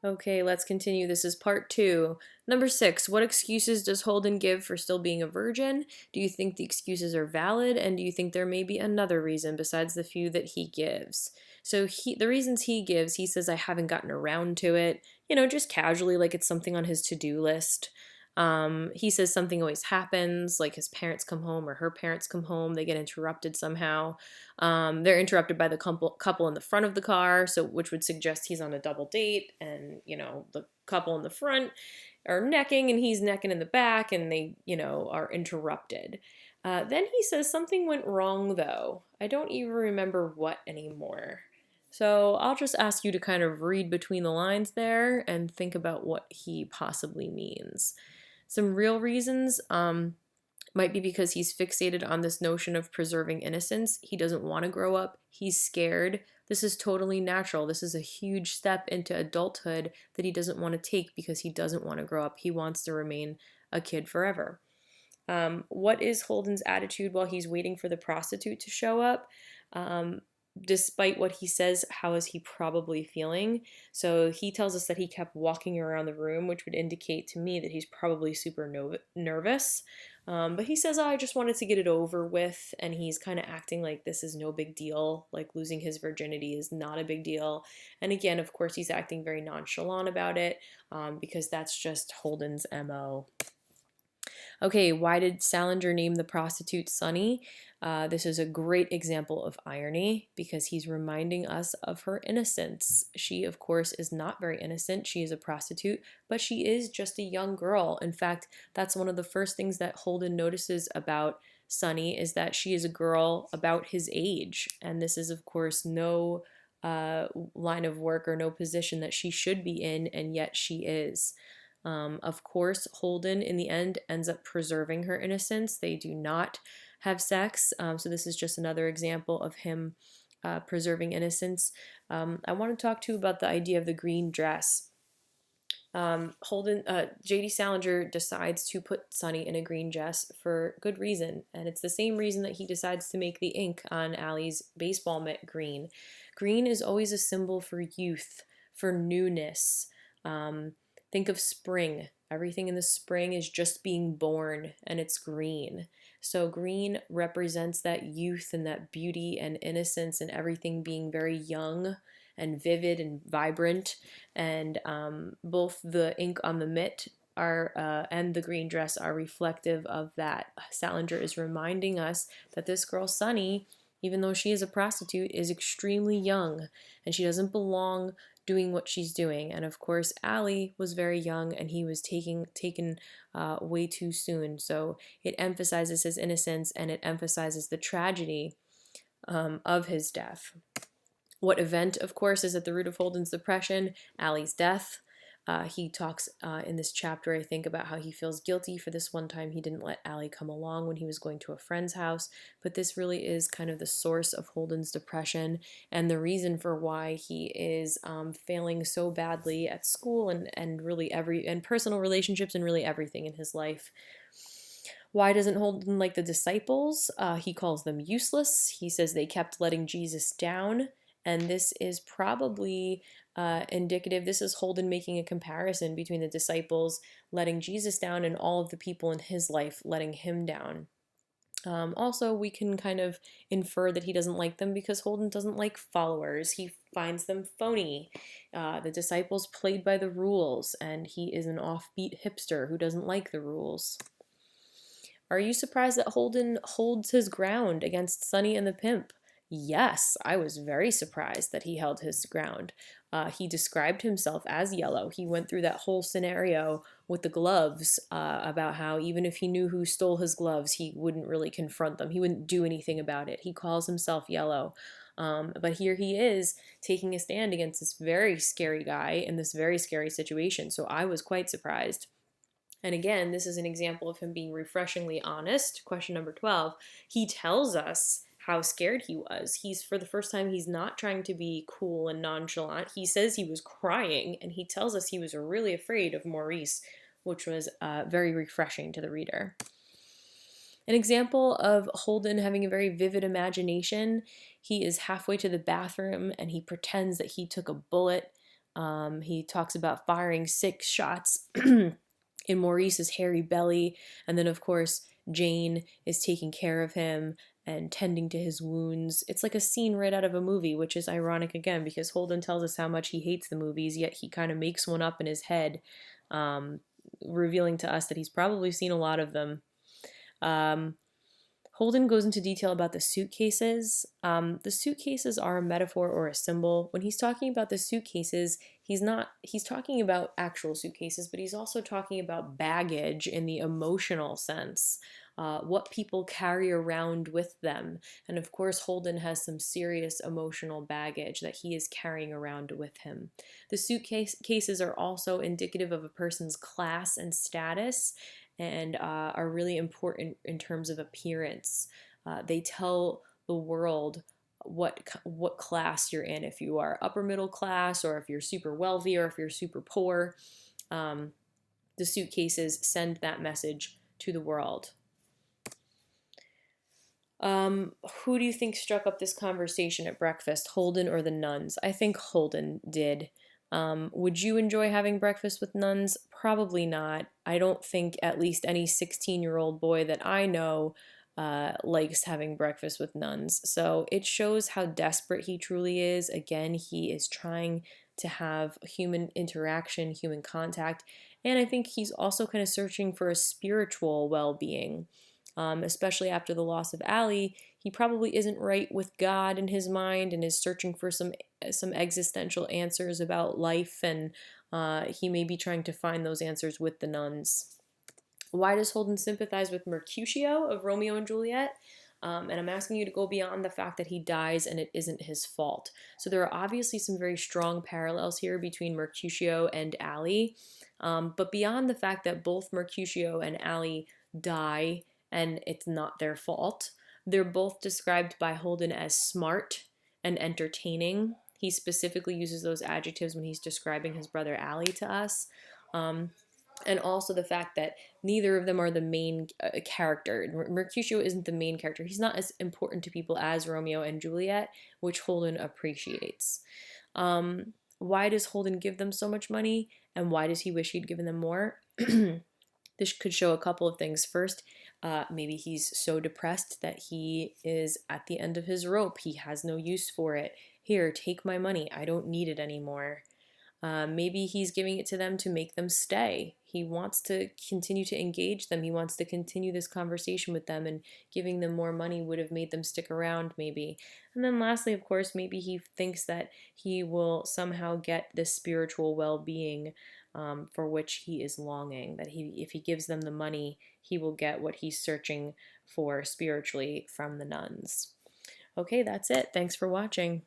Okay, let's continue. This is part 2. Number 6, what excuses does Holden give for still being a virgin? Do you think the excuses are valid, and do you think there may be another reason besides the few that he gives? So the reasons he gives, he says, I haven't gotten around to it, just casually, like it's something on his to-do list. He says something always happens, like his parents come home or her parents come home, they get interrupted somehow. They're interrupted by the couple in the front of the car, so which would suggest he's on a double date, and the couple in the front are necking, and he's necking in the back, and they are interrupted. Then he says something went wrong, though. I don't even remember what anymore. So I'll just ask you to kind of read between the lines there and think about what he possibly means. Some real reasons might be because he's fixated on this notion of preserving innocence. He doesn't want to grow up. He's scared. This is totally natural. This is a huge step into adulthood that he doesn't want to take because he doesn't want to grow up. He wants to remain a kid forever. What is Holden's attitude while he's waiting for the prostitute to show up? Despite what he says, how is he probably feeling? So he tells us that he kept walking around the room, which would indicate to me that he's probably super nervous. But he says, oh, I just wanted to get it over with, and he's kind of acting like this is no big deal, like losing his virginity is not a big deal. And again, of course, he's acting very nonchalant about it because that's just Holden's MO. Okay, why did Salinger name the prostitute Sunny? This is a great example of irony because he's reminding us of her innocence. She, of course, is not very innocent. She is a prostitute, but she is just a young girl. In fact, that's one of the first things that Holden notices about Sunny is that she is a girl about his age. And this is, of course, no line of work or no position that she should be in, and yet she is. Of course, Holden, in the end, ends up preserving her innocence. They do not have sex. So this is just another example of him preserving innocence. I want to talk to you about the idea of the green dress. J.D. Salinger decides to put Sunny in a green dress for good reason, and it's the same reason that he decides to make the ink on Allie's baseball mitt green. Green is always a symbol for youth, for newness. Think of spring. Everything in the spring is just being born, and it's green. So green represents that youth and that beauty and innocence and everything being very young and vivid and vibrant. And both the ink on the mitt and the green dress are reflective of that. Salinger is reminding us that this girl, Sunny, even though she is a prostitute, is extremely young, and she doesn't belong doing what she's doing. And of course, Allie was very young, and he was taken way too soon. So it emphasizes his innocence, and it emphasizes the tragedy of his death. What event, of course, is at the root of Holden's depression? Allie's death. He talks in this chapter, I think, about how he feels guilty for this one time he didn't let Allie come along when he was going to a friend's house. But this really is kind of the source of Holden's depression and the reason for why he is failing so badly at school and really and personal relationships and really everything in his life. Why doesn't Holden like the disciples? He calls them useless. He says they kept letting Jesus down. And this is probably indicative. This is Holden making a comparison between the disciples letting Jesus down and all of the people in his life letting him down. Also, we can kind of infer that he doesn't like them because Holden doesn't like followers. He finds them phony. The disciples played by the rules, and he is an offbeat hipster who doesn't like the rules. Are you surprised that Holden holds his ground against Sunny and the Pimp? Yes, I was very surprised that he held his ground. He described himself as yellow. He went through that whole scenario with the gloves about how even if he knew who stole his gloves, he wouldn't really confront them. He wouldn't do anything about it. He calls himself yellow. But here he is taking a stand against this very scary guy in this very scary situation. So I was quite surprised. And again, this is an example of him being refreshingly honest. Question number 12. He tells us how scared he was. For the first time, he's not trying to be cool and nonchalant. He says he was crying, and he tells us he was really afraid of Maurice, which was very refreshing to the reader. An example of Holden having a very vivid imagination, he is halfway to the bathroom, and he pretends that he took a bullet. He talks about firing 6 shots in Maurice's hairy belly, and then, of course, Jane is taking care of him and tending to his wounds. It's like a scene right out of a movie, which is ironic again because Holden tells us how much he hates the movies, yet he kind of makes one up in his head, um, revealing to us that he's probably seen a lot of them. Um, Holden goes into detail about the suitcases. The suitcases are a metaphor or a symbol. When he's talking about the suitcases, he's talking about actual suitcases, but he's also talking about baggage in the emotional sense, what people carry around with them. And of course, Holden has some serious emotional baggage that he is carrying around with him. The suitcases are also indicative of a person's class and status, and are really important in terms of appearance. They tell the world what class you're in, if you are upper middle class, or if you're super wealthy, or if you're super poor. Um, the suitcases send that message to the world. Who do you think struck up this conversation at breakfast, Holden or the nuns? I think Holden did. Would you enjoy having breakfast with nuns? Probably not. I don't think at least any 16-year-old boy that I know likes having breakfast with nuns. So it shows how desperate he truly is. Again, he is trying to have human interaction, human contact, and I think he's also kind of searching for a spiritual well-being. Especially after the loss of Allie, he probably isn't right with God in his mind and is searching for some existential answers about life, and he may be trying to find those answers with the nuns. Why does Holden sympathize with Mercutio of Romeo and Juliet? And I'm asking you to go beyond the fact that he dies and it isn't his fault. So there are obviously some very strong parallels here between Mercutio and Allie, but beyond the fact that both Mercutio and Allie die and it's not their fault, they're both described by Holden as smart and entertaining. He specifically uses those adjectives when he's describing his brother Allie to us. And also the fact that neither of them are the main character. Mercutio isn't the main character. He's not as important to people as Romeo and Juliet, which Holden appreciates. Why does Holden give them so much money, and why does he wish he'd given them more? This could show a couple of things. First, maybe he's so depressed that he is at the end of his rope. He has no use for it. Here, take my money. I don't need it anymore. Maybe he's giving it to them to make them stay. He wants to continue to engage them. He wants to continue this conversation with them, and giving them more money would have made them stick around, maybe. And then lastly, of course, maybe he thinks that he will somehow get this spiritual well-being for which he is longing, that if he gives them the money, he will get what he's searching for spiritually from the nuns. Okay, that's it. Thanks for watching.